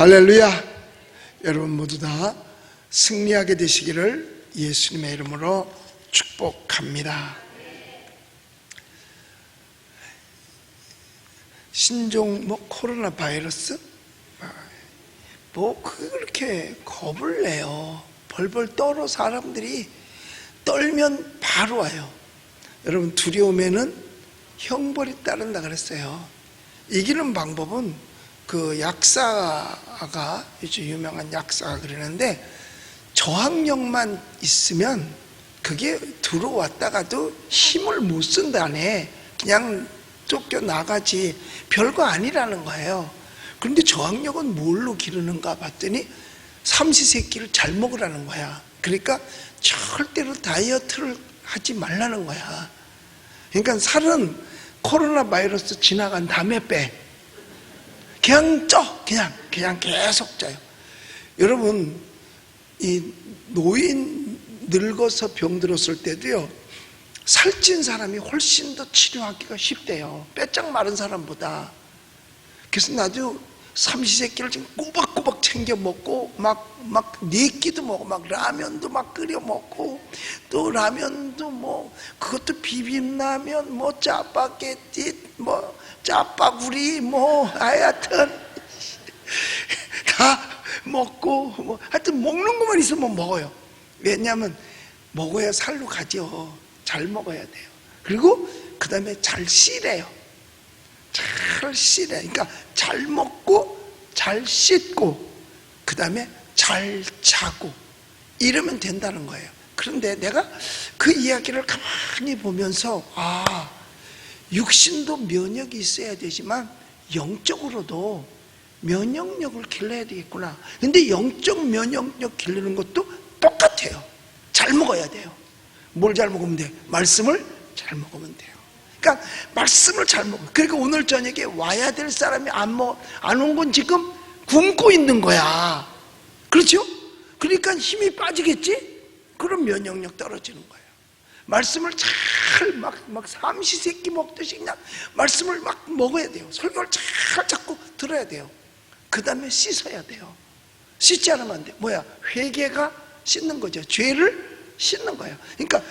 할렐루야. 여러분 모두 다 승리하게 되시기를 예수님의 이름으로 축복합니다. 신종 코로나 바이러스 그렇게 겁을 내요. 벌벌 떨어. 사람들이 떨면 바로 와요. 여러분, 두려움에는 형벌이 따른다 그랬어요. 이기는 방법은 그 약사가, 요즘 유명한 약사가 그러는데, 저항력만 있으면 그게 들어왔다가도 힘을 못 쓴다네. 그냥 쫓겨나가지 별거 아니라는 거예요. 그런데 저항력은 뭘로 기르는가 봤더니 삼시세끼를 잘 먹으라는 거야. 그러니까 절대로 다이어트를 하지 말라는 거야. 그러니까 살은 코로나 바이러스 지나간 다음에 빼. 그냥 쪄. 그냥 계속 쪄요. 여러분, 이 노인 늙어서 병들었을 때도요, 살찐 사람이 훨씬 더 치료하기가 쉽대요. 빼짝 마른 사람보다. 그래서 나도 삼시세끼를 지금 꼬박꼬박 챙겨 먹고, 막 4끼도 먹고, 막 라면도 막 끓여 먹고, 또 라면도 그것도 비빔라면, 짜파게티, 짜파구리, 하여튼 다 먹고, 하여튼 먹는 것만 있으면 먹어요. 왜냐하면 먹어야 살로 가죠. 잘 먹어야 돼요. 그리고 그 다음에 잘 씻래요. 잘 씻래. 그러니까 잘 먹고 잘 씻고 그 다음에 잘 자고 이러면 된다는 거예요. 그런데 내가 그 이야기를 가만히 보면서 육신도 면역이 있어야 되지만 영적으로도 면역력을 길러야 되겠구나. 근데 영적 면역력 기르는 것도 똑같아요. 잘 먹어야 돼요. 뭘 잘 먹으면 돼요? 말씀을 잘 먹으면 돼요. 그러니까 말씀을 잘 먹어. 그러니까 오늘 저녁에 와야 될 사람이 안 온 건 지금 굶고 있는 거야. 그렇죠? 그러니까 힘이 빠지겠지? 그럼 면역력 떨어지는 거예요. 말씀을 잘 삼시세끼 먹듯이 그냥 말씀을 막 먹어야 돼요. 설교를 잘 자꾸 들어야 돼요. 그 다음에 씻어야 돼요. 씻지 않으면 안 돼. 회개가 씻는 거죠. 죄를 씻는 거예요. 그러니까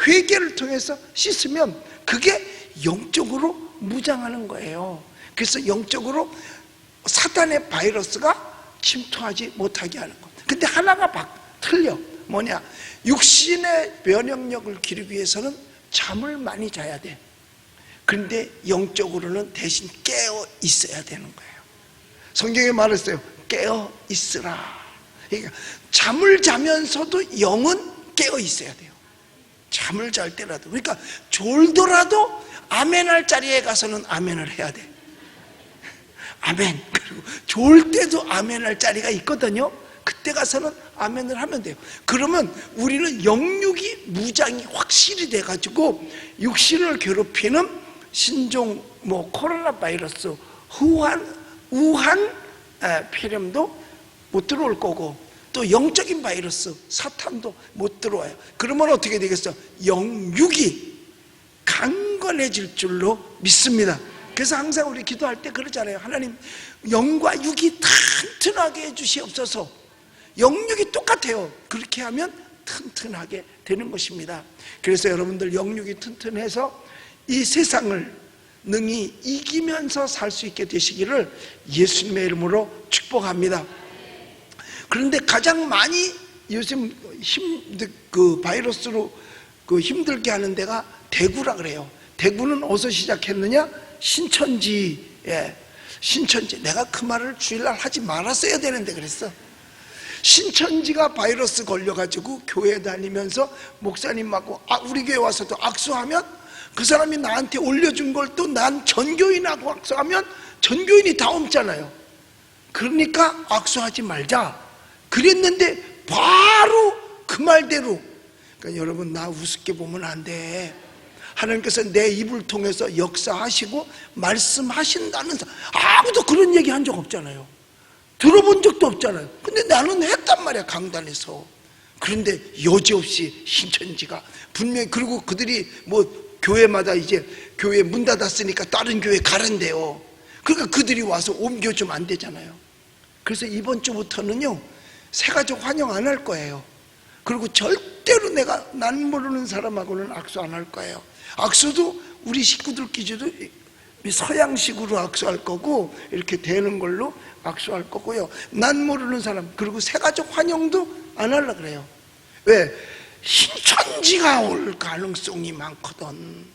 회개를 통해서 씻으면 그게 영적으로 무장하는 거예요. 그래서 영적으로 사탄의 바이러스가 침투하지 못하게 하는 거. 근데 하나가 틀려. 육신의 면역력을 기르기 위해서는 잠을 많이 자야 돼. 그런데 영적으로는 대신 깨어 있어야 되는 거예요. 성경에 말했어요. 깨어 있으라. 그러니까 잠을 자면서도 영은 깨어 있어야 돼요. 잠을 잘 때라도. 그러니까 졸더라도 아멘할 자리에 가서는 아멘을 해야 돼. 아멘. 그리고 졸 때도 아멘할 자리가 있거든요. 그때 가서는 아멘을 하면 돼요. 그러면 우리는 영육이 무장이 확실히 돼가지고 육신을 괴롭히는 신종 코로나 바이러스, 우한 폐렴도 못 들어올 거고, 또 영적인 바이러스 사탄도 못 들어와요. 그러면 어떻게 되겠어? 영육이 강건해질 줄로 믿습니다. 그래서 항상 우리 기도할 때 그러잖아요. 하나님, 영과 육이 튼튼하게 해주시옵소서. 영육이 똑같아요. 그렇게 하면 튼튼하게 되는 것입니다. 그래서 여러분들 영육이 튼튼해서 이 세상을 능히 이기면서 살 수 있게 되시기를 예수님의 이름으로 축복합니다. 그런데 가장 많이 요즘 바이러스로 힘들게 하는 데가 대구라 그래요. 대구는 어디서 시작했느냐? 신천지에. 신천지. 내가 그 말을 주일날 하지 말았어야 되는데 그랬어. 신천지가 바이러스 걸려가지고 교회 다니면서 목사님하고 우리 교회 와서도 악수하면 그 사람이 나한테 올려준 걸 또 난 전교인하고 악수하면 전교인이 다 옮잖아요. 그러니까 악수하지 말자 그랬는데 바로 그 말대로. 그러니까 여러분, 나 우습게 보면 안 돼. 하나님께서 내 입을 통해서 역사하시고 말씀하신다는 아무도 그런 얘기 한 적 없잖아요. 들어본 적도 없잖아요. 근데 나는 했단 말이야, 강단에서. 그런데 여지없이 신천지가 분명히, 그리고 그들이 교회마다 이제 교회 문 닫았으니까 다른 교회 가란대요. 그러니까 그들이 와서 옮겨주면 안 되잖아요. 그래서 이번 주부터는요, 새가족 환영 안 할 거예요. 그리고 절대로 내가 난 모르는 사람하고는 악수 안 할 거예요. 악수도 우리 식구들끼리도 서양식으로 악수할 거고, 이렇게 되는 걸로 악수할 거고요. 난 모르는 사람, 그리고 새가족 환영도 안 하려고 그래요. 왜? 신천지가 올 가능성이 많거든.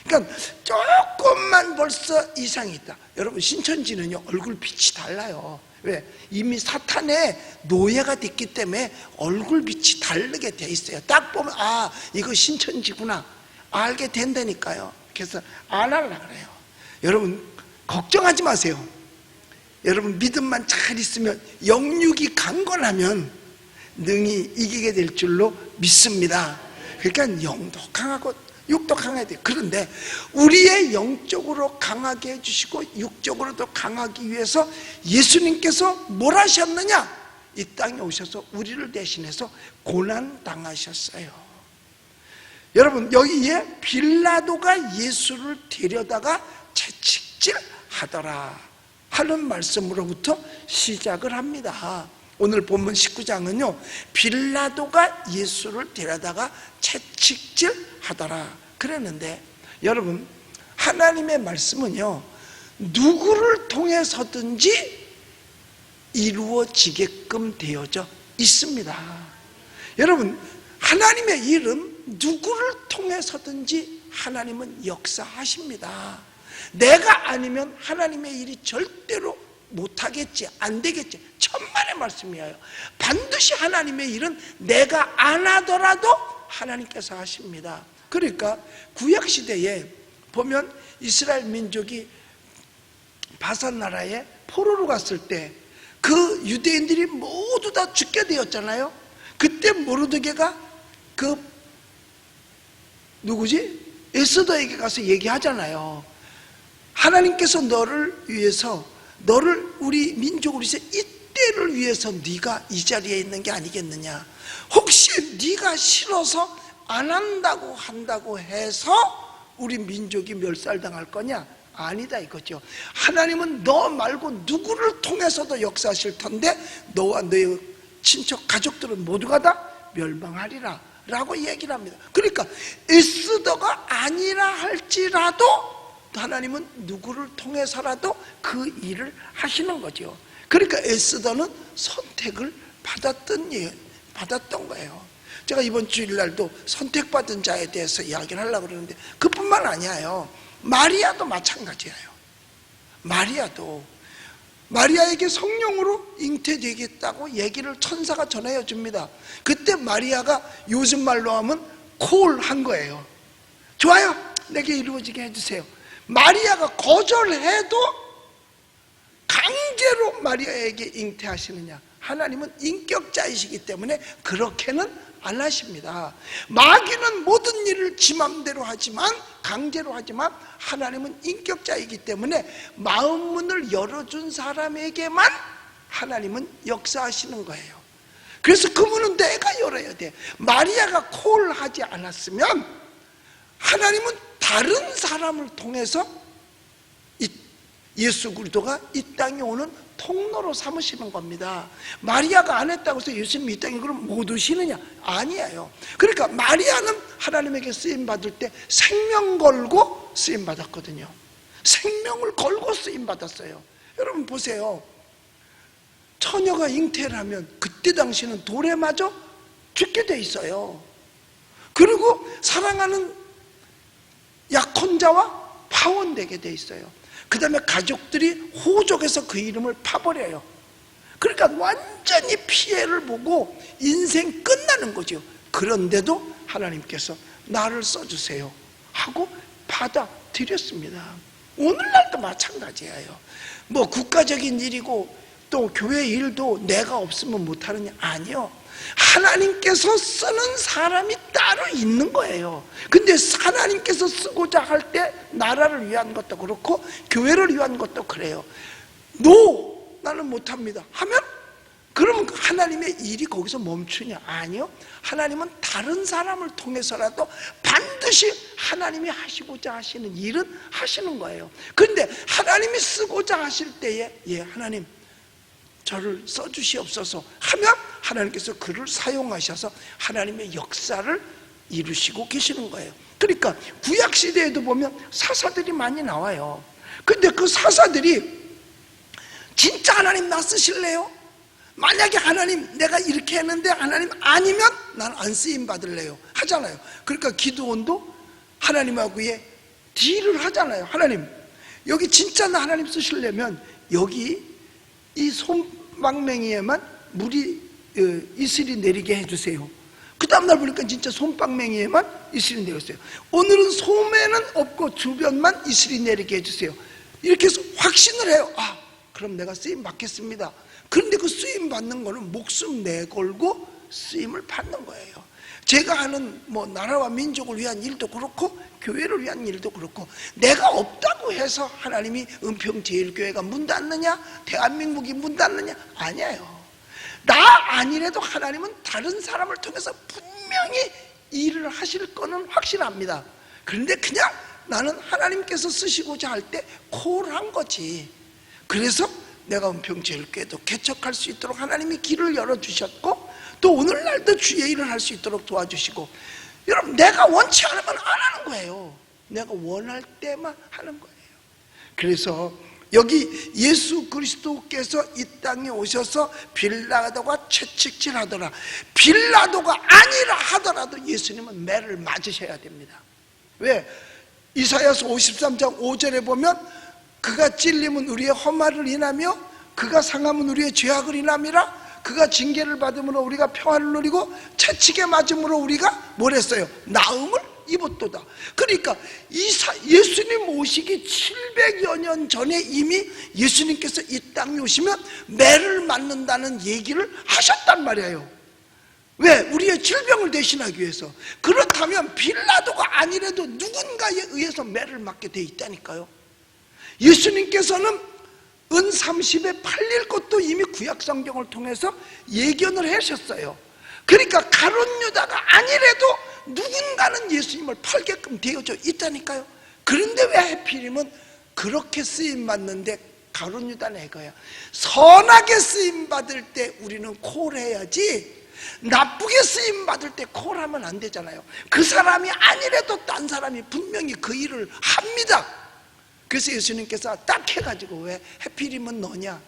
그러니까 조금만 벌써 이상이 있다. 여러분, 신천지는요, 얼굴빛이 달라요. 왜? 이미 사탄의 노예가 됐기 때문에 얼굴빛이 다르게 돼 있어요. 딱 보면 아, 이거 신천지구나 알게 된다니까요. 그래서 안 하려고 그래요. 여러분, 걱정하지 마세요. 여러분, 믿음만 잘 있으면, 영육이 강건하면 능히 이기게 될 줄로 믿습니다. 그러니까 영도 강하고 육도 강해야 돼요. 그런데 우리의 영적으로 강하게 해주시고 육적으로도 강하기 위해서 예수님께서 뭘 하셨느냐? 이 땅에 오셔서 우리를 대신해서 고난 당하셨어요. 여러분, 여기에 빌라도가 예수를 데려다가 채찍질 하더라 하는 말씀으로부터 시작을 합니다. 오늘 본문 19장은요, 빌라도가 예수를 데려다가 채찍질 하더라 그랬는데, 여러분, 하나님의 말씀은요, 누구를 통해서든지 이루어지게끔 되어져 있습니다. 여러분, 하나님의 일은 누구를 통해서든지 하나님은 역사하십니다. 내가 아니면 하나님의 일이 절대로 못하겠지, 안 되겠지. 천만의 말씀이에요. 반드시 하나님의 일은 내가 안 하더라도 하나님께서 하십니다. 그러니까 구약시대에 보면 이스라엘 민족이 바산 나라에 포로로 갔을 때 그 유대인들이 모두 다 죽게 되었잖아요. 그때 모르드게가 그 누구지? 에스더에게 가서 얘기하잖아요. 하나님께서 너를 위해서, 너를 우리 민족을 위해서 이때를 위해서 네가 이 자리에 있는 게 아니겠느냐. 혹시 네가 싫어서 안 한다고 해서 우리 민족이 멸살당할 거냐? 아니다 이거죠. 하나님은 너 말고 누구를 통해서도 역사하실 텐데 너와 너의 친척 가족들은 모두가 다 멸망하리라 라고 얘기를 합니다. 그러니까 에스더가 아니라 할지라도 하나님은 누구를 통해서라도 그 일을 하시는 거죠. 그러니까 에스더는 선택을 받았던 거예요. 제가 이번 주일날도 선택받은 자에 대해서 이야기를 하려고 그러는데, 그뿐만 아니에요. 마리아도 마찬가지예요. 마리아에게 성령으로 잉태되겠다고 얘기를 천사가 전해 줍니다. 그때 마리아가 요즘 말로 하면 콜한 거예요. 좋아요, 내게 이루어지게 해주세요. 마리아가 거절해도 강제로 마리아에게 잉태하시느냐? 하나님은 인격자이시기 때문에 그렇게는 안 하십니다. 마귀는 모든 일을 지 맘대로 하지만, 강제로 하지만, 하나님은 인격자이기 때문에 마음문을 열어준 사람에게만 하나님은 역사하시는 거예요. 그래서 그 문은 내가 열어야 돼. 마리아가 콜하지 않았으면 하나님은 다른 사람을 통해서 예수 그리스도가 이 땅에 오는 통로로 삼으시는 겁니다. 마리아가 안 했다고 해서 예수님이 이 땅에 그럼 못 오시느냐? 아니에요. 그러니까 마리아는 하나님에게 쓰임받을 때 생명 걸고 쓰임받았거든요. 생명을 걸고 쓰임받았어요. 여러분 보세요. 처녀가 잉태를 하면 그때 당시는 돌에 맞아 죽게 돼 있어요. 그리고 사랑하는 약혼자와 파혼되게 돼 있어요. 그 다음에 가족들이 호적에서 그 이름을 파버려요. 그러니까 완전히 피해를 보고 인생 끝나는 거죠. 그런데도 하나님께서 나를 써주세요 하고 받아들였습니다. 오늘날도 마찬가지예요. 뭐 국가적인 일이고 또 교회 일도 내가 없으면 못하느냐? 아니요. 하나님께서 쓰는 사람이 따로 있는 거예요. 근데 하나님께서 쓰고자 할 때 나라를 위한 것도 그렇고 교회를 위한 것도 그래요. 나는 못합니다 하면 그러면 하나님의 일이 거기서 멈추냐? 아니요. 하나님은 다른 사람을 통해서라도 반드시 반드시 하나님이 하시고자 하시는 일은 하시는 거예요. 그런데 하나님이 쓰고자 하실 때에 하나님 저를 써주시옵소서 하면 하나님께서 그를 사용하셔서 하나님의 역사를 이루시고 계시는 거예요. 그러니까 구약시대에도 보면 사사들이 많이 나와요. 근데 그 사사들이 진짜 하나님 나 쓰실래요? 만약에 하나님 내가 이렇게 했는데 하나님 아니면 난 안 쓰임 받을래요 하잖아요. 그러니까 기드온도 하나님하고의 딜을 하잖아요. 하나님 여기 진짜 나 하나님 쓰시려면 여기 이 솜방맹이에만 물이 이슬이 내리게 해주세요. 그 다음날 보니까 진짜 솜방맹이에만 이슬이 내렸어요. 오늘은 솜에는 없고 주변만 이슬이 내리게 해주세요. 이렇게 해서 확신을 해요. 아 그럼 내가 쓰임 받겠습니다. 그런데 그 쓰임 받는 거는 목숨 내걸고 쓰임을 받는 거예요. 제가 하는 나라와 민족을 위한 일도 그렇고 교회를 위한 일도 그렇고 내가 없다고 해서 하나님이 은평제일교회가 문 닫느냐 대한민국이 문 닫느냐 아니에요. 나 아니래도 하나님은 다른 사람을 통해서 분명히 일을 하실 거는 확실합니다. 그런데 그냥 나는 하나님께서 쓰시고자 할 때 콜한 거지. 그래서 내가 은평제일교회도 개척할 수 있도록 하나님이 길을 열어주셨고 또 오늘날도 주의 일을 할 수 있도록 도와주시고 여러분 내가 원치 않으면 안 하는 거예요. 내가 원할 때만 하는 거예요. 그래서 여기 예수 그리스도께서 이 땅에 오셔서 빌라도가 채찍질하더라. 빌라도가 아니라 하더라도 예수님은 매를 맞으셔야 됩니다. 왜? 이사야서 53장 5절에 보면 그가 찔림은 우리의 험화를 인하며 그가 상함은 우리의 죄악을 인함이라. 그가 징계를 받음으로 우리가 평안을 누리고 채찍에 맞음으로 우리가 뭘 했어요? 나음을 입었도다. 그러니까 예수님 오시기 700여 년 전에 이미 예수님께서 이 땅에 오시면 매를 맞는다는 얘기를 하셨단 말이에요. 왜? 우리의 질병을 대신하기 위해서. 그렇다면 빌라도가 아니라도 누군가에 의해서 매를 맞게 돼 있다니까요. 예수님께서는 은 30에 팔릴 것도 이미 구약성경을 통해서 예견을 하셨어요. 그러니까 가룟 유다가 아니래도 누군가는 예수님을 팔게끔 되어져 있다니까요. 그런데 왜 하필이면 그렇게 쓰임받는데 가룟 유다 내거야. 선하게 쓰임받을 때 우리는 콜해야지 나쁘게 쓰임받을 때 콜하면 안 되잖아요. 그 사람이 아니래도 딴 사람이 분명히 그 일을 합니다. 그래서 예수님께서 딱 해가지고 왜 하필이면 너냐?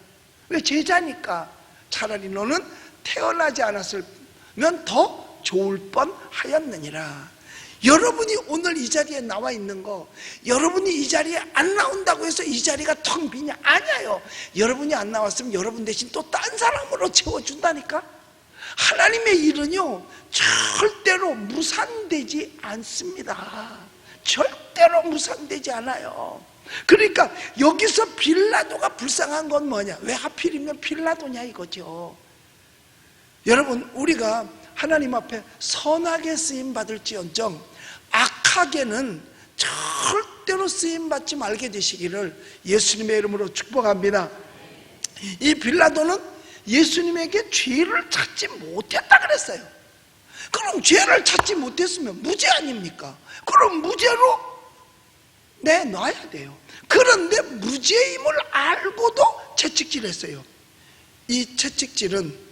왜 제자니까. 차라리 너는 태어나지 않았으면 더 좋을 뻔하였느니라. 여러분이 오늘 이 자리에 나와 있는 거, 여러분이 이 자리에 안 나온다고 해서 이 자리가 텅 비냐? 아니에요. 여러분이 안 나왔으면 여러분 대신 또 딴 사람으로 채워준다니까. 하나님의 일은요 절대로 무산되지 않습니다. 절대로 무산되지 않아요. 그러니까 여기서 빌라도가 불쌍한 건 뭐냐? 왜 하필이면 빌라도냐 이거죠. 여러분 우리가 하나님 앞에 선하게 쓰임받을지언정 악하게는 절대로 쓰임받지 말게 되시기를 예수님의 이름으로 축복합니다. 이 빌라도는 예수님에게 죄를 찾지 못했다 그랬어요. 그럼 죄를 찾지 못했으면 무죄 아닙니까? 그럼 무죄로 내놔야 돼요. 그런데 무죄임을 알고도 채찍질했어요. 이 채찍질은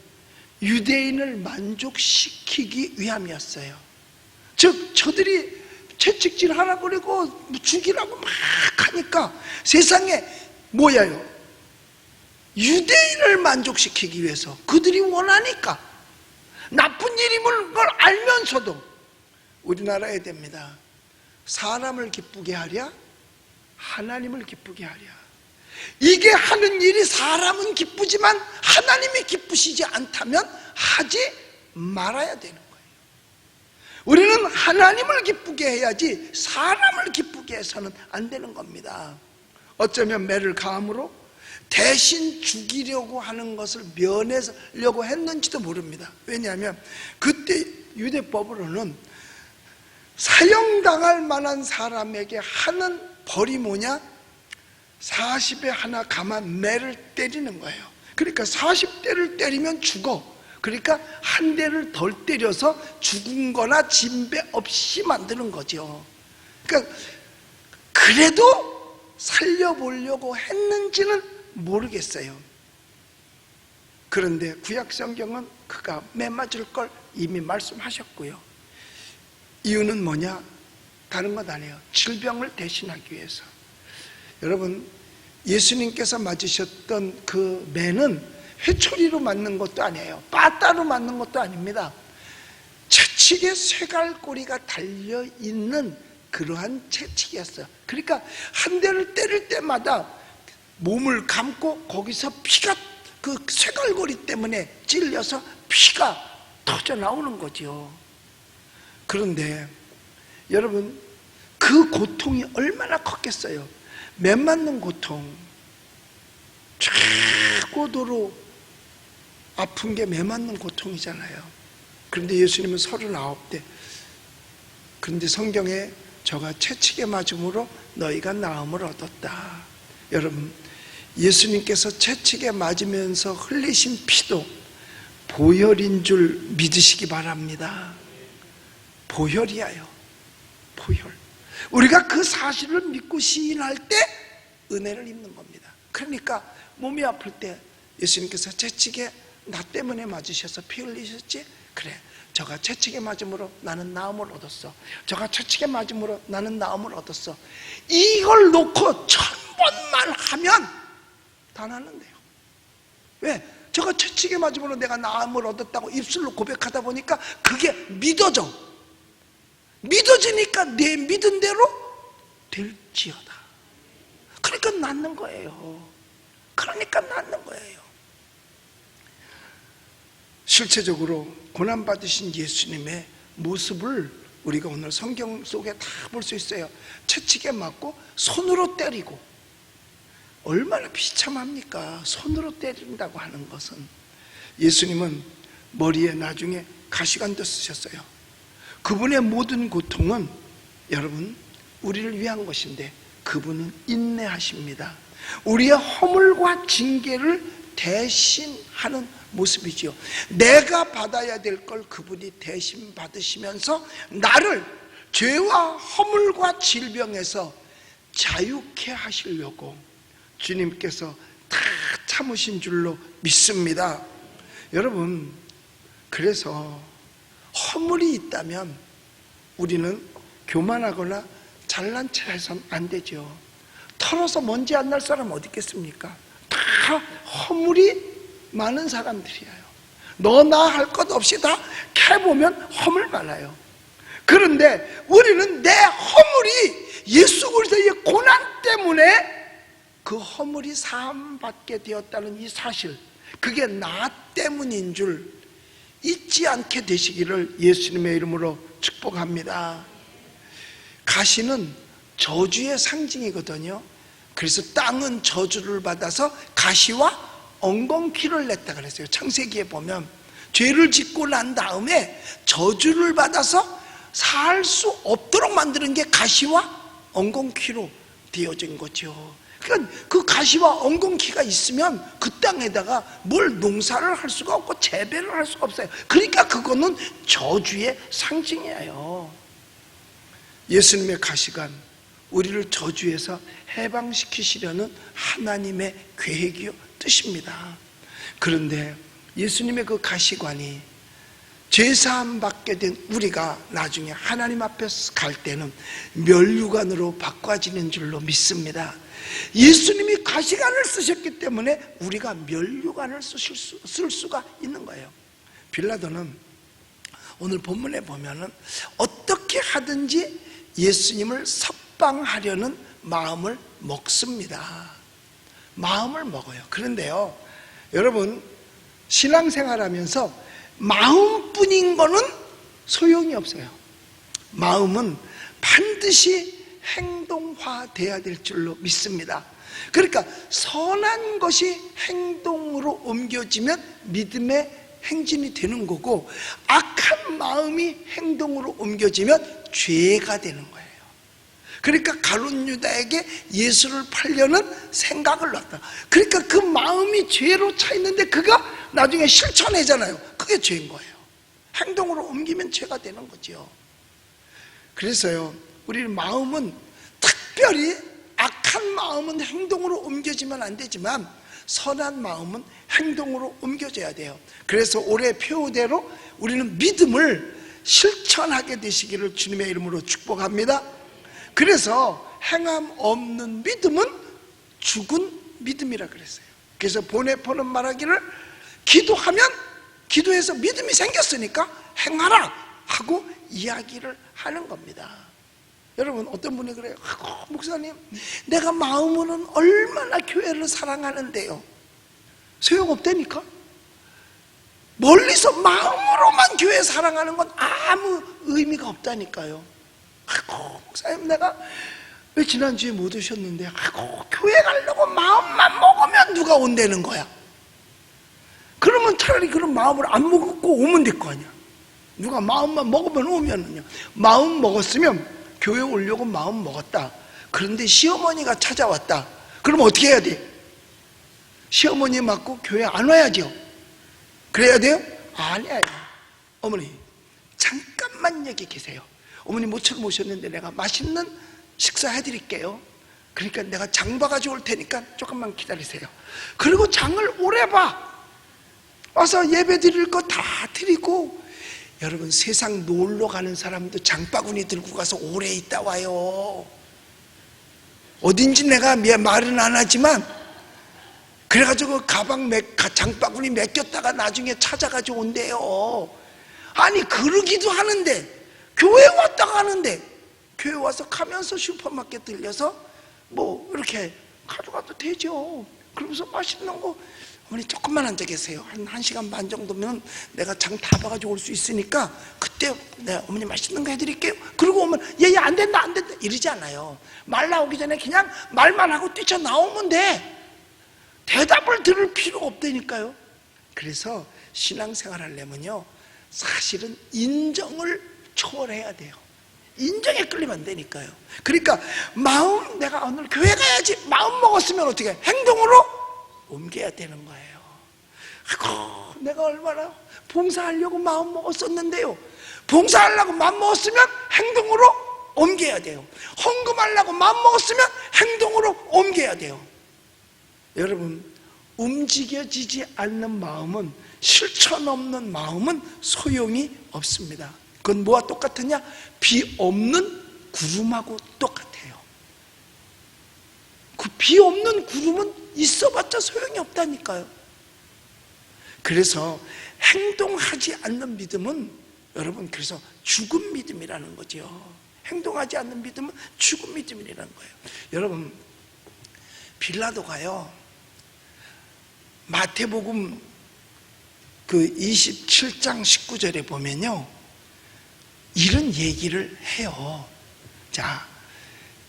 유대인을 만족시키기 위함이었어요. 즉 저들이 채찍질하라고 그러고 죽이라고 막 하니까 세상에 뭐야요? 유대인을 만족시키기 위해서 그들이 원하니까 나쁜 일임을 걸 알면서도 우리나라에 됩니다. 사람을 기쁘게 하랴 하나님을 기쁘게 하랴. 이게 하는 일이 사람은 기쁘지만 하나님이 기쁘시지 않다면 하지 말아야 되는 거예요. 우리는 하나님을 기쁘게 해야지 사람을 기쁘게 해서는 안 되는 겁니다. 어쩌면 매를 가함으로 대신 죽이려고 하는 것을 면하려고 했는지도 모릅니다. 왜냐하면 그때 유대법으로는 사형당할 만한 사람에게 하는 벌이 뭐냐? 40에 하나 감한 매를 때리는 거예요. 그러니까 40대를 때리면 죽어. 그러니까 한 대를 덜 때려서 죽은 거나 진배 없이 만드는 거죠. 그러니까 그래도 살려보려고 했는지는 모르겠어요. 그런데 구약 성경은 그가 매 맞을 걸 이미 말씀하셨고요. 이유는 뭐냐? 다른 것 아니에요. 질병을 대신하기 위해서. 여러분, 예수님께서 맞으셨던 그 매는 회초리로 맞는 것도 아니에요. 빠따로 맞는 것도 아닙니다. 채찍에 쇠갈고리가 달려있는 그러한 채찍이었어요. 그러니까 한 대를 때릴 때마다 몸을 감고 거기서 피가, 그 쇠갈고리 때문에 찔려서 피가 터져 나오는 거죠. 그런데 여러분, 그 고통이 얼마나 컸겠어요. 매 맞는 고통, 최고도로 아픈 게 매 맞는 고통이잖아요. 그런데 예수님은 39대. 그런데 성경에 저가 채찍에 맞음으로 너희가 나음을 얻었다. 여러분, 예수님께서 채찍에 맞으면서 흘리신 피도 보혈인 줄 믿으시기 바랍니다. 보혈이에요. 보혈. 우리가 그 사실을 믿고 시인할 때 은혜를 입는 겁니다. 그러니까 몸이 아플 때 예수님께서 채찍에 나 때문에 맞으셔서 피 흘리셨지? 그래, 저가 채찍에 맞음으로 나는 나음을 얻었어. 저가 채찍에 맞음으로 나는 나음을 얻었어. 이걸 놓고 1000번만 하면 다 낫는데요. 왜? 저가 채찍에 맞음으로 내가 나음을 얻었다고 입술로 고백하다 보니까 그게 믿어져. 믿어지니까 내 믿은 대로 될지어다. 그러니까 낫는 거예요. 그러니까 낫는 거예요. 실체적으로 고난받으신 예수님의 모습을 우리가 오늘 성경 속에 다 볼 수 있어요. 채찍에 맞고 손으로 때리고. 얼마나 비참합니까? 손으로 때린다고 하는 것은. 예수님은 머리에 나중에 가시관도 쓰셨어요. 그분의 모든 고통은 여러분 우리를 위한 것인데 그분은 인내하십니다. 우리의 허물과 징계를 대신하는 모습이지요. 내가 받아야 될 걸 그분이 대신 받으시면서 나를 죄와 허물과 질병에서 자유케 하시려고 주님께서 다 참으신 줄로 믿습니다. 여러분, 그래서 허물이 있다면 우리는 교만하거나 잘난 체 해서는 안 되죠. 털어서 먼지 안 날 사람 어디 있겠습니까? 다 허물이 많은 사람들이에요. 너나 할 것 없이 다 캐보면 허물 많아요. 그런데 우리는 내 허물이 예수 그리스도의 고난 때문에 그 허물이 사함받게 되었다는 이 사실, 그게 나 때문인 줄 잊지 않게 되시기를 예수님의 이름으로 축복합니다. 가시는 저주의 상징이거든요. 그래서 땅은 저주를 받아서 가시와 엉겅퀴를 냈다 그랬어요. 창세기에 보면 죄를 짓고 난 다음에 저주를 받아서 살 수 없도록 만드는 게 가시와 엉겅퀴로 되어진 거죠. 그러니까 그 가시와 엉겅퀴가 있으면 그 땅에다가 뭘 농사를 할 수가 없고 재배를 할 수가 없어요. 그러니까 그거는 저주의 상징이에요. 예수님의 가시관, 우리를 저주에서 해방시키시려는 하나님의 계획이요 뜻입니다. 그런데 예수님의 그 가시관이 죄사함 받게 된 우리가 나중에 하나님 앞에 갈 때는 멸류관으로 바꿔지는 줄로 믿습니다. 예수님이 가시관을 쓰셨기 때문에 우리가 멸류관을 쓸 수가 있는 거예요. 빌라도는 오늘 본문에 보면은 어떻게 하든지 예수님을 석방하려는 마음을 먹습니다. 마음을 먹어요. 그런데요, 여러분, 신앙생활하면서 마음뿐인 거는 소용이 없어요. 마음은 반드시 행동화돼야 될 줄로 믿습니다. 그러니까 선한 것이 행동으로 옮겨지면 믿음의 행진이 되는 거고, 악한 마음이 행동으로 옮겨지면 죄가 되는 거예요. 그러니까 가룟 유다에게 예수를 팔려는 생각을 놨다. 그러니까 그 마음이 죄로 차 있는데 그가 나중에 실천하잖아요. 그 그게 죄인 거예요. 행동으로 옮기면 죄가 되는 거죠. 그래서요, 우리 마음은 특별히 악한 마음은 행동으로 옮겨지면 안 되지만 선한 마음은 행동으로 옮겨져야 돼요. 그래서 올해 표대로 우리는 믿음을 실천하게 되시기를 주님의 이름으로 축복합니다. 그래서 행함 없는 믿음은 죽은 믿음이라 그랬어요. 그래서 보네포는 말하기를 기도하면 기도해서 믿음이 생겼으니까 행하라 하고 이야기를 하는 겁니다. 여러분, 어떤 분이 그래요. 목사님, 내가 마음으로는 얼마나 교회를 사랑하는데요, 소용없다니까. 멀리서 마음으로만 교회 사랑하는 건 아무 의미가 없다니까요. 목사님, 내가 왜 지난주에 못 오셨는데, 교회 가려고 마음만 먹으면 누가 온다는 거야. 그러면 차라리 그런 마음을 안 먹고 오면 될 거 아니야. 누가 마음만 먹으면 오면은요, 마음 먹었으면 교회 오려고 마음 먹었다. 그런데 시어머니가 찾아왔다. 그럼 어떻게 해야 돼? 시어머니 맞고 교회 안 와야죠. 그래야 돼요? 아니에요. 어머니, 잠깐만 여기 계세요. 어머니 모처럼 오셨는데 내가 맛있는 식사 해드릴게요. 그러니까 내가 장 봐가지고 올 테니까 조금만 기다리세요. 그리고 장을 오래 봐. 와서 예배 드릴 거 다 드리고. 여러분, 세상 놀러 가는 사람도 장바구니 들고 가서 오래 있다 와요. 어딘지 내가 말은 안 하지만 그래가지고 장바구니 맡겼다가 나중에 찾아가지고 온대요. 아니, 그러기도 하는데, 교회 왔다 가는데, 교회 와서 가면서 슈퍼마켓 들려서 뭐 이렇게 가져가도 되죠. 그러면서 맛있는 거, 어머니 조금만 앉아 계세요. 한 1시간 반 정도면 내가 장 다 봐가지고 올 수 있으니까 그때 내가 어머니 맛있는 거 해드릴게요. 그러고 오면 얘 안 된다 안 된다 이러지 않아요. 말 나오기 전에 그냥 말만 하고 뛰쳐나오면 돼. 대답을 들을 필요가 없다니까요. 그래서 신앙생활 하려면요, 사실은 인정을 초월해야 돼요. 인정에 끌리면 안 되니까요. 그러니까 마음, 내가 오늘 교회 가야지 마음 먹었으면 어떻게 해? 행동으로 옮겨야 되는 거예요. 아이고, 내가 얼마나 봉사하려고 마음 먹었었는데요. 봉사하려고 마음 먹었으면 행동으로 옮겨야 돼요. 헌금하려고 마음 먹었으면 행동으로 옮겨야 돼요. 여러분, 움직여지지 않는 마음은, 실천 없는 마음은 소용이 없습니다. 그건 뭐와 똑같으냐? 비 없는 구름하고 똑같아요. 그 비 없는 구름은 있어봤자 소용이 없다니까요. 그래서 행동하지 않는 믿음은, 여러분, 그래서 죽은 믿음이라는 거죠. 행동하지 않는 믿음은 죽은 믿음이라는 거예요. 여러분, 빌라도가요, 마태복음 그 27장 19절에 보면요, 이런 얘기를 해요. 자,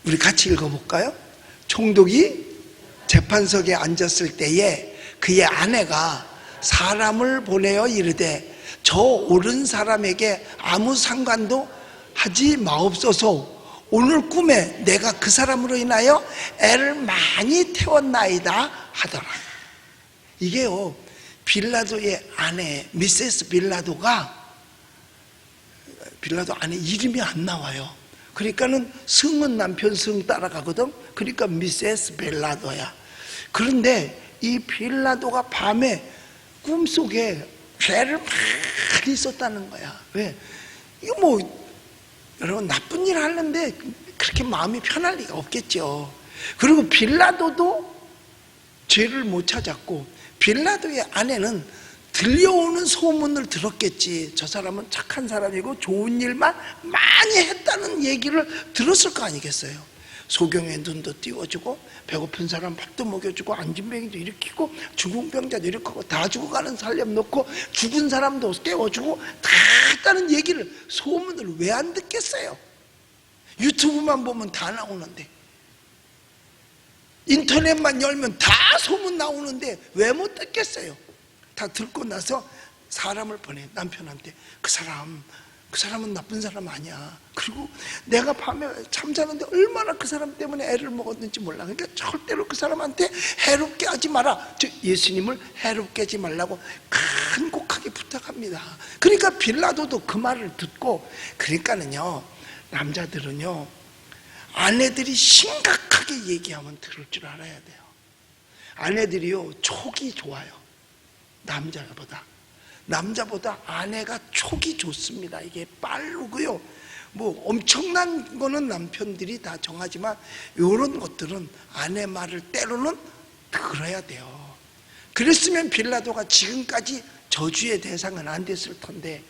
우리 같이 읽어볼까요? 총독이 재판석에 앉았을 때에 그의 아내가 사람을 보내어 이르되 저 옳은 사람에게 아무 상관도 하지 마옵소서. 오늘 꿈에 내가 그 사람으로 인하여 애를 많이 태웠나이다 하더라. 이게요, 빌라도의 아내 미세스 빌라도가, 빌라도 아내 이름이 안 나와요. 그러니까는 성은 남편 성 따라가거든. 그러니까 미세스 빌라도야. 그런데 이 빌라도가 밤에 꿈속에 죄를 많이 썼다는 거야. 왜? 이거 뭐, 여러분, 나쁜 일 하는데 그렇게 마음이 편할 리가 없겠죠. 그리고 빌라도도 죄를 못 찾았고, 빌라도의 아내는 들려오는 소문을 들었겠지. 저 사람은 착한 사람이고 좋은 일만 많이 했다는 얘기를 들었을 거 아니겠어요. 소경의 눈도 띄워주고, 배고픈 사람 밥도 먹여주고, 안진병이도 일으키고, 죽은 병자도 일으키고, 다 죽어가는 살림 놓고, 죽은 사람도 깨워주고, 다 했다는 얘기를, 소문을 왜 안 듣겠어요? 유튜브만 보면 다 나오는데, 인터넷만 열면 다 소문 나오는데 왜 못 듣겠어요? 다 듣고 나서 사람을 보내, 남편한테. 그 사람 그 사람은 나쁜 사람 아니야. 그리고 내가 밤에 잠자는데 얼마나 그 사람 때문에 애를 먹었는지 몰라. 그러니까 절대로 그 사람한테 해롭게 하지 마라. 즉 예수님을 해롭게 하지 말라고 간곡하게 부탁합니다. 그러니까 빌라도도 그 말을 듣고, 그러니까는요, 남자들은요, 아내들이 심각하게 얘기하면 들을 줄 알아야 돼요. 아내들이요, 촉이 좋아요. 남자보다 아내가 촉이 좋습니다. 이게 빠르고요, 뭐 엄청난 거는 남편들이 다 정하지만 이런 것들은 아내 말을 때로는 들어야 돼요. 그랬으면 빌라도가 지금까지 저주의 대상은 안 됐을 텐데,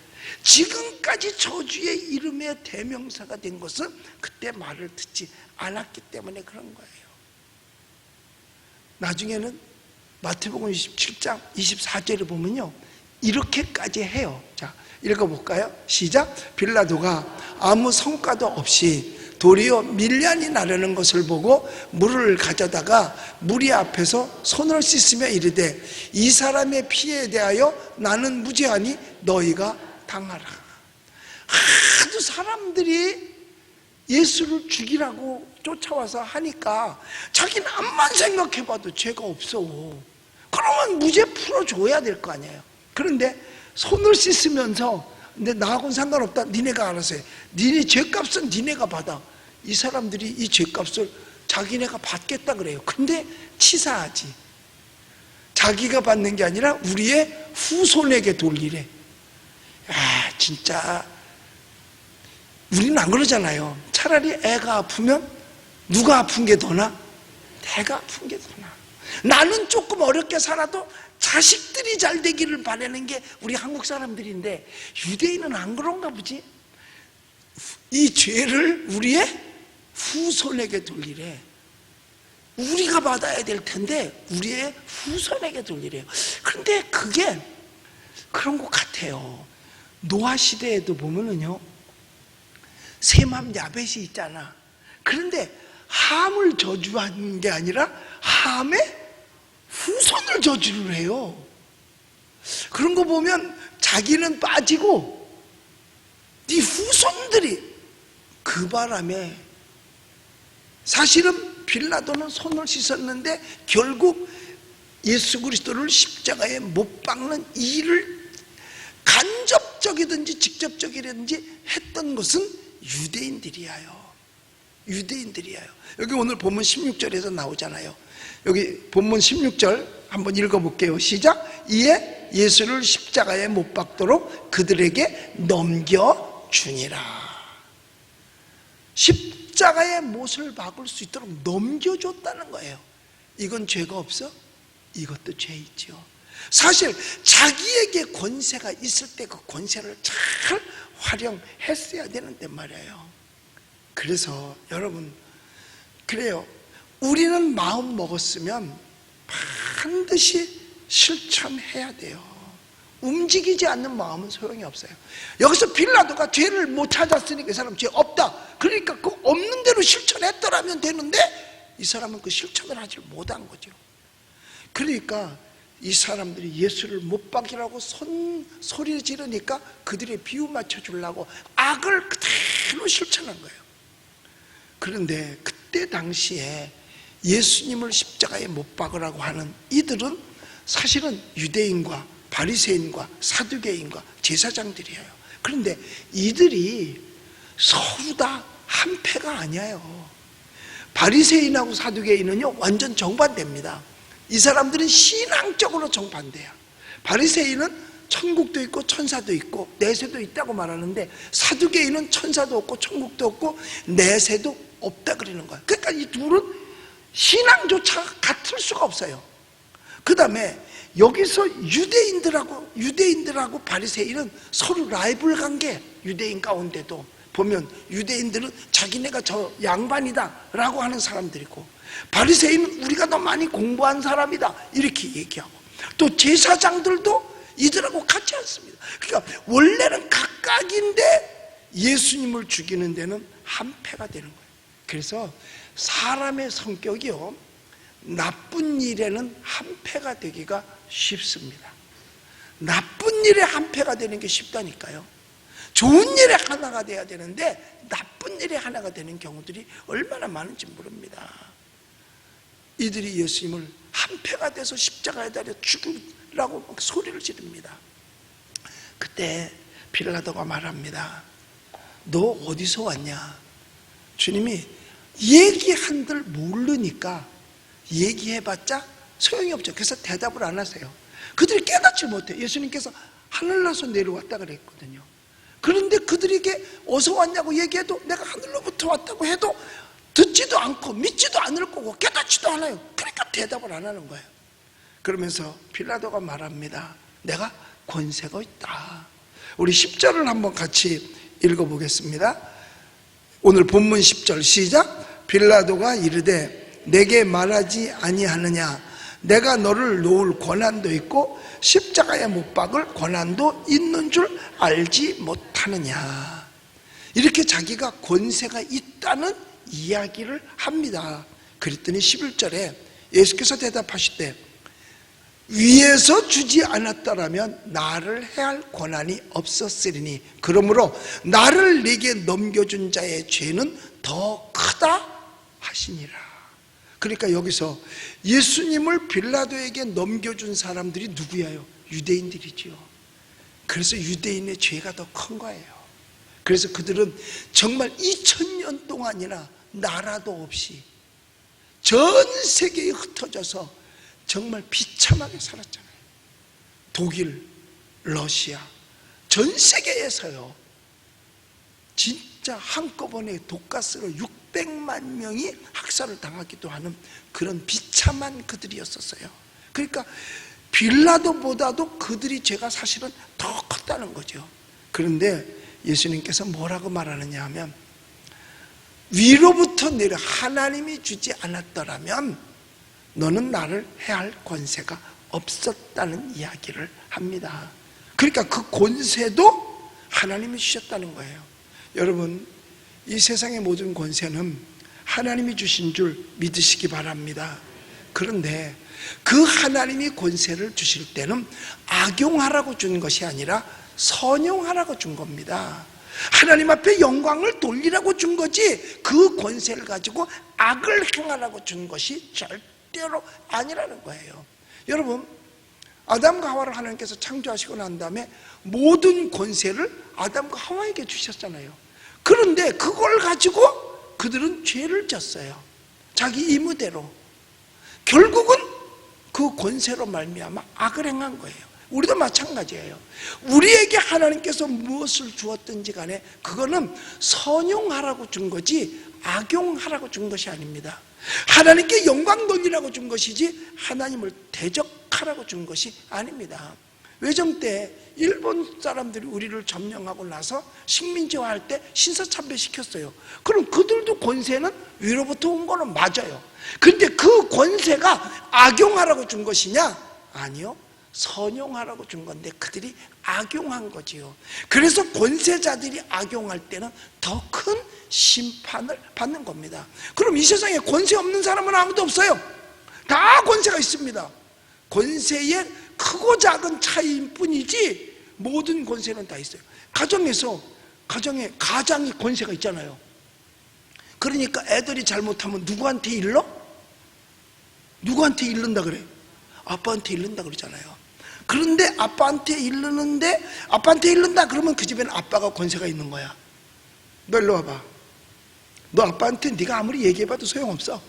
지금까지 저주의 이름의 대명사가 된 것은 그때 말을 듣지 않았기 때문에 그런 거예요. 나중에는 마태복음 27장 24절에 보면요, 이렇게까지 해요. 자, 읽어볼까요? 시작. 빌라도가 아무 성과도 없이 도리어 밀란이 나르는 것을 보고 물을 가져다가 무리 앞에서 손을 씻으며 이르되, 이 사람의 피에 대하여 나는 무죄하니 너희가 당하라. 하도 사람들이 예수를 죽이라고 쫓아와서 하니까 자기는 암만 생각해봐도 죄가 없어. 그러면 무죄 풀어줘야 될 거 아니에요. 그런데 손을 씻으면서, 근데 나하고는 상관없다, 니네가 알아서 해, 니네 죄값은 니네가 받아. 이 사람들이 이 죄값을 자기네가 받겠다 그래요. 근데 치사하지. 자기가 받는 게 아니라 우리의 후손에게 돌리래. 아, 진짜 우리는 안 그러잖아요. 차라리 애가 아프면 누가 아픈 게 더 나? 내가 아픈 게 더 나. 나는 조금 어렵게 살아도 자식들이 잘 되기를 바라는 게 우리 한국 사람들인데, 유대인은 안 그런가 보지? 이 죄를 우리의 후손에게 돌리래. 우리가 받아야 될 텐데 우리의 후손에게 돌리래요. 그런데 그게 그런 것 같아요. 노아 시대에도 보면은요, 셈함 야벳이 있잖아. 그런데 함을 저주한 게 아니라 함의 후손을 저주를 해요. 그런 거 보면 자기는 빠지고 네 후손들이, 그 바람에 사실은 빌라도는 손을 씻었는데 결국 예수 그리스도를 십자가에 못 박는 일을 간접적이든지 직접적이든지 했던 것은 유대인들이에요. 여기 오늘 본문 16절에서 나오잖아요. 여기 본문 16절 한번 읽어볼게요. 시작. 이에 예수를 십자가에 못 박도록 그들에게 넘겨주니라. 십자가에 못을 박을 수 있도록 넘겨줬다는 거예요. 이건 죄가 없어? 이것도 죄 있죠. 사실 자기에게 권세가 있을 때 그 권세를 잘 활용했어야 되는데 말이에요. 그래서 여러분, 그래요. 우리는 마음 먹었으면 반드시 실천해야 돼요. 움직이지 않는 마음은 소용이 없어요. 여기서 빌라도가 죄를 못 찾았으니까 이 사람 죄 없다, 그러니까 그 없는 대로 실천했더라면 되는데 이 사람은 그 실천을 하지 못한 거죠. 그러니까 이 사람들이 예수를 못 박이라고 소리를 지르니까 그들의 비유 맞춰주려고 악을 그대로 실천한 거예요. 그런데 그때 당시에 예수님을 십자가에 못 박으라고 하는 이들은 사실은 유대인과 바리새인과 사두개인과 제사장들이에요. 그런데 이들이 서로 다 한패가 아니에요. 바리새인하고 사두개인은요 완전 정반대입니다. 이 사람들은 신앙적으로 정반대야. 바리새인은 천국도 있고 천사도 있고 내세도 있다고 말하는데, 사두개인은 천사도 없고 천국도 없고 내세도 없다 그러는 거야. 그러니까 이 둘은 신앙조차 같을 수가 없어요. 그 다음에 여기서 유대인들하고 바리새인은 서로 라이벌 관계. 유대인 가운데도 보면 유대인들은 자기네가 저 양반이다 라고 하는 사람들이고, 바리새인은 우리가 더 많이 공부한 사람이다 이렇게 얘기하고, 또 제사장들도 이들하고 같지 않습니다. 그러니까 원래는 각각인데 예수님을 죽이는 데는 한패가 되는 거예요. 그래서 사람의 성격이요, 나쁜 일에는 한패가 되기가 쉽습니다. 나쁜 일에 한패가 되는 게 쉽다니까요. 좋은 일에 하나가 돼야 되는데 나쁜 일에 하나가 되는 경우들이 얼마나 많은지 모릅니다. 이들이 예수님을 한패가 돼서 십자가에 달려 죽으라고 막 소리를 지릅니다. 그때 빌라도가 말합니다. 너 어디서 왔냐? 주님이 얘기한들 모르니까 얘기해봤자 소용이 없죠. 그래서 대답을 안 하세요. 그들이 깨닫지 못해. 예수님께서 하늘나라에서 내려왔다 그랬거든요. 그런데 그들에게 어디서 왔냐고 얘기해도 내가 하늘로부터 왔다고 해도 듣지도 않고 믿지도 않을 거고 깨닫지도 않아요. 그러니까 대답을 안 하는 거예요. 그러면서 빌라도가 말합니다. 내가 권세가 있다. 우리 10절을 한번 같이 읽어보겠습니다. 오늘 본문 10절 시작. 빌라도가 이르되 내게 말하지 아니하느냐? 내가 너를 놓을 권한도 있고 십자가에 못 박을 권한도 있는 줄 알지 못하느냐? 이렇게 자기가 권세가 있다는 이야기를 합니다. 그랬더니 11절에 예수께서 대답하시되 위에서 주지 않았더라면 나를 해할 권한이 없었으리니 그러므로 나를 네게 넘겨준 자의 죄는 더 크다 하시니라. 그러니까 여기서 예수님을 빌라도에게 넘겨준 사람들이 누구예요? 유대인들이죠. 그래서 유대인의 죄가 더 큰 거예요. 그래서 그들은 정말 2000년 동안이나 나라도 없이 전 세계에 흩어져서 정말 비참하게 살았잖아요. 독일, 러시아, 전 세계에서요 진짜 한꺼번에 독가스로 600만 명이 학살을 당하기도 하는 그런 비참한 그들이었었어요. 그러니까 빌라도보다도 그들이 죄가 사실은 더 컸다는 거죠. 그런데 예수님께서 뭐라고 말하느냐 하면 위로부터 내려 하나님이 주지 않았더라면 너는 나를 해할 권세가 없었다는 이야기를 합니다. 그러니까 그 권세도 하나님이 주셨다는 거예요. 여러분, 이 세상의 모든 권세는 하나님이 주신 줄 믿으시기 바랍니다. 그런데 그 하나님이 권세를 주실 때는 악용하라고 준 것이 아니라 선용하라고 준 겁니다. 하나님 앞에 영광을 돌리라고 준 거지 그 권세를 가지고 악을 행하라고 준 것이 절대로 아니라는 거예요. 여러분, 아담과 하와를 하나님께서 창조하시고 난 다음에 모든 권세를 아담과 하와에게 주셨잖아요. 그런데 그걸 가지고 그들은 죄를 졌어요. 자기 의무대로. 결국은 그 권세로 말미암아 악을 행한 거예요. 우리도 마찬가지예요. 우리에게 하나님께서 무엇을 주었든지 간에 그거는 선용하라고 준 거지 악용하라고 준 것이 아닙니다. 하나님께 영광 돌리라고 준 것이지 하나님을 대적하라고 준 것이 아닙니다. 외정 때 일본 사람들이 우리를 점령하고 나서 식민지화할 때 신사참배시켰어요. 그럼 그들도 권세는 위로부터 온 거는 맞아요. 근데 그 권세가 악용하라고 준 것이냐? 아니요. 선용하라고 준 건데 그들이 악용한 거지요. 그래서 권세자들이 악용할 때는 더 큰 심판을 받는 겁니다. 그럼 이 세상에 권세 없는 사람은 아무도 없어요. 다 권세가 있습니다. 권세의 크고 작은 차이일 뿐이지 모든 권세는 다 있어요. 가정에 가장이 권세가 있잖아요. 그러니까 애들이 잘못하면 누구한테 일러? 누구한테 일른다 그래? 아빠한테 일른다 그러잖아요. 그런데 아빠한테 일른다 그러면 그 집에는 아빠가 권세가 있는 거야. 너 일로 와봐. 너 아빠한테 네가 아무리 얘기해봐도 소용없어.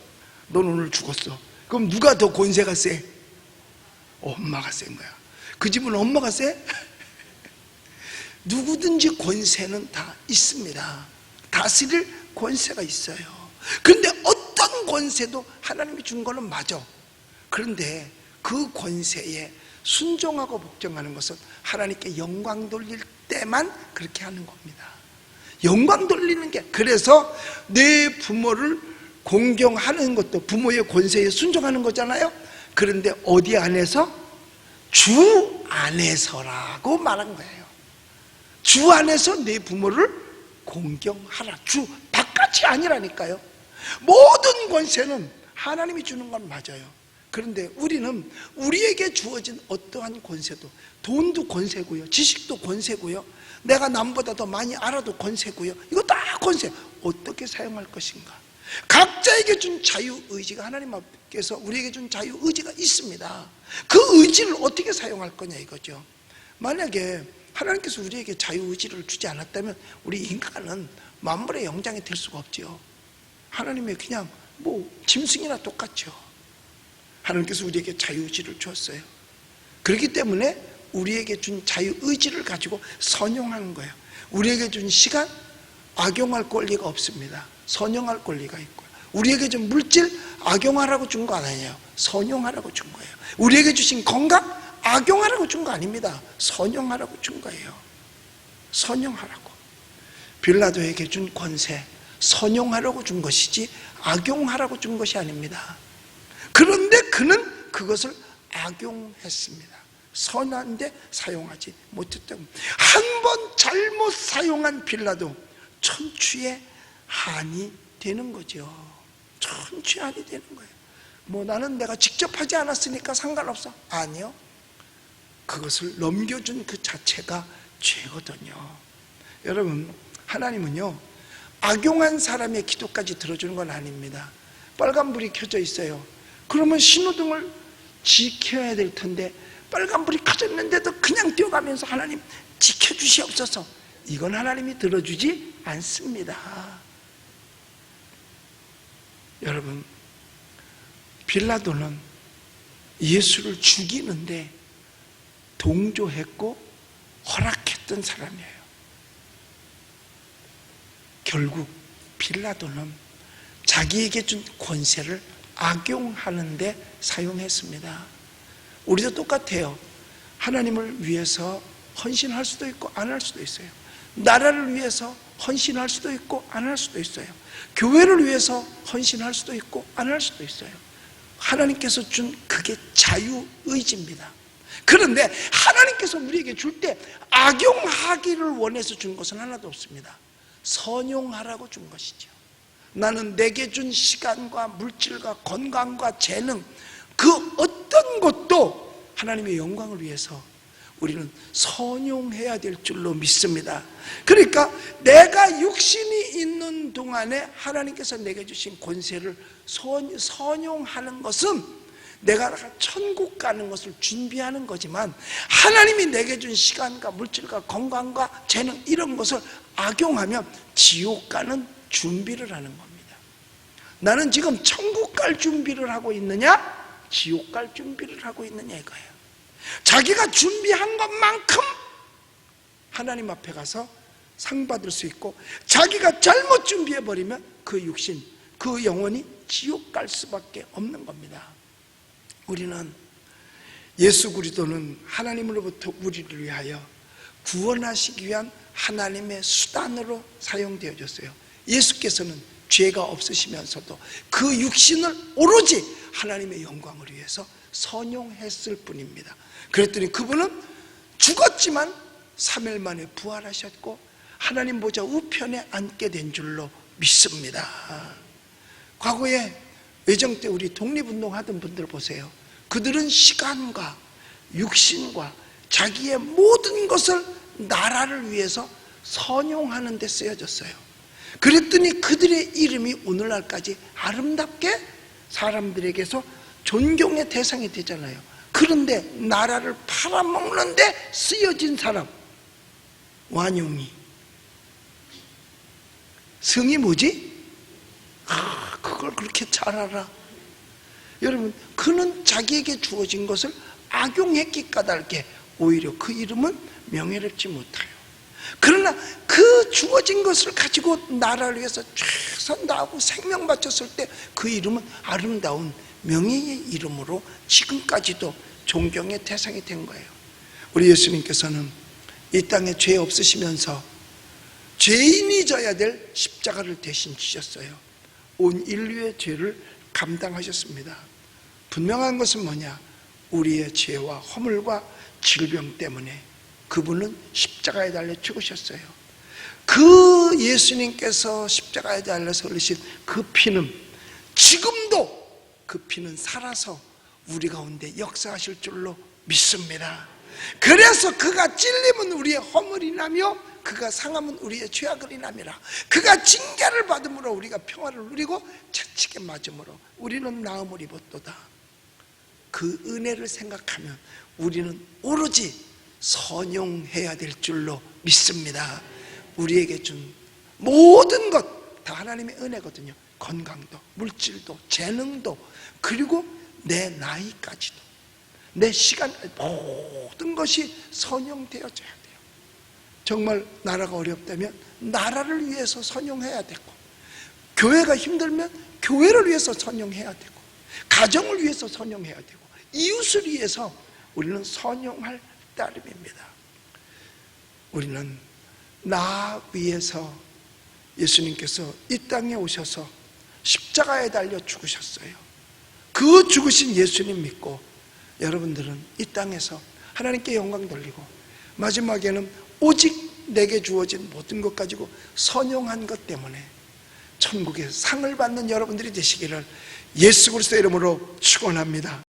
넌 오늘 죽었어. 그럼 누가 더 권세가 세? 엄마가 센 거야. 그 집은 엄마가 세? 누구든지 권세는 다 있습니다. 다스릴 권세가 있어요. 그런데 어떤 권세도 하나님이 준 거는 맞아. 그런데 그 권세에 순종하고 복종하는 것은 하나님께 영광 돌릴 때만 그렇게 하는 겁니다. 영광 돌리는 게, 그래서 내 부모를 공경하는 것도 부모의 권세에 순종하는 거잖아요. 그런데 어디 안에서? 주 안에서라고 말한 거예요. 주 안에서 내 부모를 공경하라. 주 바깥이 아니라니까요. 모든 권세는 하나님이 주는 건 맞아요. 그런데 우리는 우리에게 주어진 어떠한 권세도, 돈도 권세고요, 지식도 권세고요, 내가 남보다 더 많이 알아도 권세고요, 이거 다 권세. 어떻게 사용할 것인가? 각자에게 준 자유의지가, 하나님 앞에서 우리에게 준 자유의지가 있습니다. 그 의지를 어떻게 사용할 거냐 이거죠. 만약에 하나님께서 우리에게 자유의지를 주지 않았다면 우리 인간은 만물의 영장이 될 수가 없죠. 하나님이 그냥 뭐 짐승이나 똑같죠. 하나님께서 우리에게 자유의지를 주었어요. 그렇기 때문에 우리에게 준 자유의지를 가지고 선용하는 거예요. 우리에게 준 시간, 악용할 권리가 없습니다. 선용할 권리가 있고요. 우리에게 준 물질, 악용하라고 준 거 아니에요. 선용하라고 준 거예요. 우리에게 주신 건강, 악용하라고 준 거 아닙니다. 선용하라고 준 거예요. 선용하라고. 빌라도에게 준 권세, 선용하라고 준 것이지 악용하라고 준 것이 아닙니다. 그런데 그는 그것을 악용했습니다. 선한데 사용하지 못했다고. 한 번 잘못 사용한 빌라도 천추의 한이 되는 거죠. 천추의 한이 되는 거예요. 뭐 나는 내가 직접 하지 않았으니까 상관없어. 아니요. 그것을 넘겨준 그 자체가 죄거든요. 여러분, 하나님은요, 악용한 사람의 기도까지 들어주는 건 아닙니다. 빨간불이 켜져 있어요. 그러면 신호등을 지켜야 될 텐데 빨간불이 켜졌는데도 그냥 뛰어가면서 하나님 지켜주시옵소서, 이건 하나님이 들어주지 않습니다. 여러분, 빌라도는 예수를 죽이는데 동조했고 허락했던 사람이에요. 결국 빌라도는 자기에게 준 권세를 악용하는 데 사용했습니다. 우리도 똑같아요. 하나님을 위해서 헌신할 수도 있고 안 할 수도 있어요. 나라를 위해서 헌신할 수도 있고 안 할 수도 있어요. 교회를 위해서 헌신할 수도 있고 안 할 수도 있어요. 하나님께서 준 그게 자유의지입니다. 그런데 하나님께서 우리에게 줄 때 악용하기를 원해서 준 것은 하나도 없습니다. 선용하라고 준 것이죠. 나는 내게 준 시간과 물질과 건강과 재능, 그 어떤 것도 하나님의 영광을 위해서 우리는 선용해야 될 줄로 믿습니다. 그러니까 내가 육신이 있는 동안에 하나님께서 내게 주신 권세를 선용하는 것은 내가 천국 가는 것을 준비하는 거지만, 하나님이 내게 준 시간과 물질과 건강과 재능, 이런 것을 악용하면 지옥 가는 준비를 하는 겁니다. 나는 지금 천국 갈 준비를 하고 있느냐, 지옥 갈 준비를 하고 있느냐 이거예요. 자기가 준비한 것만큼 하나님 앞에 가서 상 받을 수 있고, 자기가 잘못 준비해버리면 그 육신, 그 영혼이 지옥 갈 수밖에 없는 겁니다. 우리는, 예수 그리스도는 하나님으로부터 우리를 위하여 구원하시기 위한 하나님의 수단으로 사용되어졌어요. 예수께서는 죄가 없으시면서도 그 육신을 오로지 하나님의 영광을 위해서 선용했을 뿐입니다. 그랬더니 그분은 죽었지만 3일 만에 부활하셨고 하나님 보좌 우편에 앉게 된 줄로 믿습니다. 과거에 외정 때 우리 독립운동 하던 분들 보세요. 그들은 시간과 육신과 자기의 모든 것을 나라를 위해서 선용하는 데 쓰여졌어요. 그랬더니 그들의 이름이 오늘날까지 아름답게 사람들에게서 존경의 대상이 되잖아요. 그런데 나라를 팔아먹는 데 쓰여진 사람, 완용이. 성이 뭐지? 그걸 그렇게 잘 알아. 여러분, 그는 자기에게 주어진 것을 악용했기 까닭에 오히려 그 이름은 명예롭지 못해요. 그러나 그 주어진 것을 가지고 나라를 위해서 최선 다하고 생명 바쳤을 때 그 이름은 아름다운 명예의 이름으로 지금까지도 존경의 대상이 된 거예요. 우리 예수님께서는 이 땅에 죄 없으시면서 죄인이 져야 될 십자가를 대신 지셨어요. 온 인류의 죄를 감당하셨습니다. 분명한 것은 뭐냐? 우리의 죄와 허물과 질병 때문에 그분은 십자가에 달려 죽으셨어요. 그 예수님께서 십자가에 달려서 흘리신 그 피는 지금도, 그 피는 살아서 우리 가운데 역사하실 줄로 믿습니다. 그래서 그가 찔림은 우리의 허물이 나며 그가 상함은 우리의 죄악을 인함이라. 그가 징계를 받음으로 우리가 평화를 누리고 채찍에 맞음으로 우리는 나음을 입었도다. 그 은혜를 생각하면 우리는 오로지 선용해야 될 줄로 믿습니다. 우리에게 준 모든 것 다 하나님의 은혜거든요. 건강도, 물질도, 재능도, 그리고 내 나이까지도, 내 시간, 모든 것이 선용되어져야 돼요. 정말 나라가 어렵다면 나라를 위해서 선용해야 되고, 교회가 힘들면 교회를 위해서 선용해야 되고, 가정을 위해서 선용해야 되고, 이웃을 위해서 우리는 선용할 따름입니다. 우리는 나 위해서 예수님께서 이 땅에 오셔서 십자가에 달려 죽으셨어요. 그 죽으신 예수님 믿고 여러분들은 이 땅에서 하나님께 영광 돌리고 마지막에는 오직 내게 주어진 모든 것 가지고 선용한 것 때문에 천국의 상을 받는 여러분들이 되시기를 예수 그리스도의 이름으로 축원합니다.